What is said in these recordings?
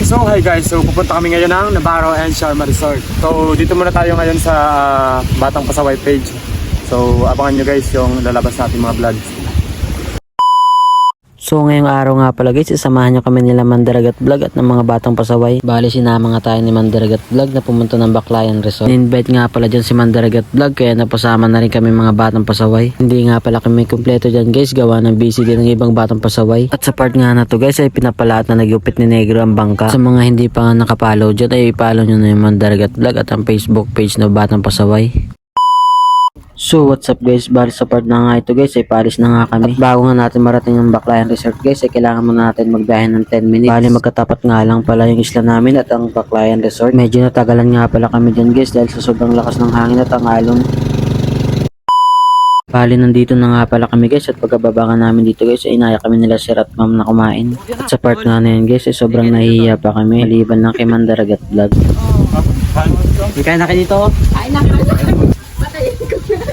So hi guys, so pupunta kami ngayon ng Navarro and Sharma Resort. So dito muna tayo ngayon sa Batang Pasaway page. So abangan nyo guys yung lalabas natin mga vlogs. So ngayong araw nga pala guys, isamahan nyo kami nila Mandaragat Vlog at ng mga Batang Pasaway. Bali sinama nga tayo ni Mandaragat Vlog na pumunta ng Baclayan Resort. In-invite nga pala dyan si Mandaragat Vlog kaya napasama na rin kami mga Batang Pasaway. Hindi nga pala kami kumpleto dyan guys, gawa ng busy din ng ibang Batang Pasaway. At sa part nga na to guys ay pinapalaat na nagupit ni Negro ang bangka. Sa mga hindi pa nga nakapollow dyan ay i-follow nyo na yung Mandaragat Vlog at ang Facebook page na Batang Pasaway. So what's up guys, bali sa part na nga ito guys ay palis na nga kami. At bago nga natin marating ang Baclayan Resort guys ay kailangan muna natin magbiyahe ng 10 minutes. Bali magkatapat nga lang pala yung isla namin at ang Baclayan Resort. Medyo natagalan nga pala kami dyan guys dahil sa sobrang lakas ng hangin at ang alon. Bali nandito na nga pala kami guys at pagkababa nga namin dito guys ay inaya kami nila sir at ma'am na kumain. At sa part nga na yun guys ay sobrang nahihiya pa kami maliban lang kay Mandaragat Vlog. Kaya na kayo dito? Ay, nakakatawa. Patayin ko na.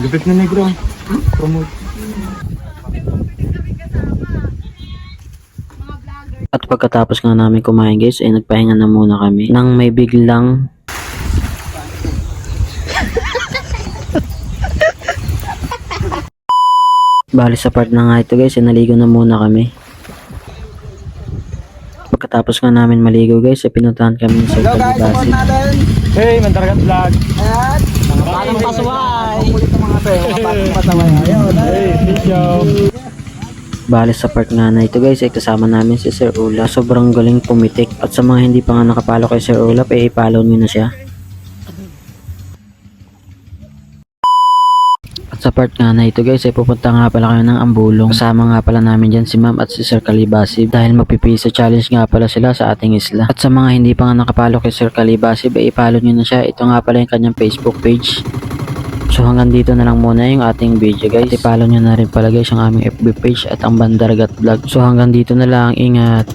Gupit na Negro. Promote. At pagkatapos nga namin kumain guys ay nagpahinga na muna kami nang may biglang bali sa part na nga ito guys ay naligo na muna kami. Pagkatapos nga namin maligo guys ay pinuntahan kami sa Kalibasi. Hey, Mandaragat Vlog. At, Mga Batang Pasaway. mga Batang Pasaway. Ayun, Hey, video. Bali sa part nga na ito guys ay kasama namin si Sir Ula. Sobrang galing pumitik at sa mga hindi pa nga nakapalo kay Sir Ula ay i-follow nyo na siya. At sa part nga na ito guys ay pupunta nga pala kayo ng Ambulong. Kasama nga pala namin dyan si Ma'am at si Sir Kalibasi dahil magpipisa challenge nga pala sila sa ating isla. At sa mga hindi pa nga nakapalo kay Sir Kalibasi ay i-follow nyo na siya. Ito nga pala yung kanyang Facebook page. So hanggang dito na lang muna yung ating video guys. At i-follow nyo na rin pala guys yung aming FB page at ang Mandaragat Vlog. So hanggang dito na lang, ingat.